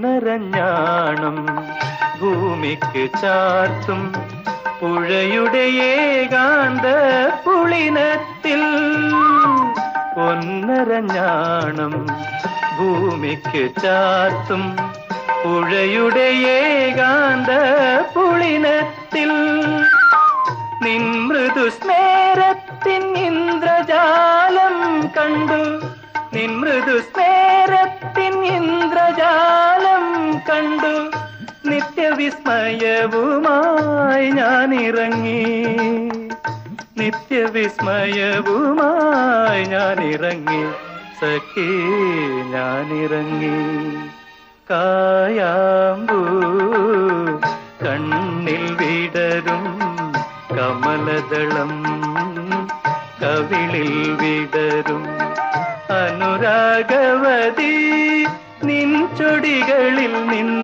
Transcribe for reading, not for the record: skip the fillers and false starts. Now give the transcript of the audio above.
നിറഞ്ഞാണം ഭൂമിക്ക് ചാർത്തും പുഴയുടെ ഏകാന്ത പുളിനത്തിൽ പൊന്നരഞ്ഞാണം ഭൂമിക്ക് ചാർത്തും പുഴയുടെ ഏകാന്ത പുളിനത്തിൽ നിൻ മൃദുസ്മേരത്തിൻ ഇന്ദ്രജാലം കണ്ടു നിൻ മൃദുസ്മേരത്തിൻ ഇന്ദ്രജാലം കണ്ടു നിത്യവിസ്മയവുമായി ഞാനിറങ്ങി നിത്യവിസ്മയവുമായി ഞാനിറങ്ങി സഖി ഞാനിറങ്ങി കായാമ്പൂ കണ്ണിൽ വിടരും കമലദളം കവിളിൽ വിടരും അനുരാഗവതി നിൻ ചൊടികളിൽ നിന്ന്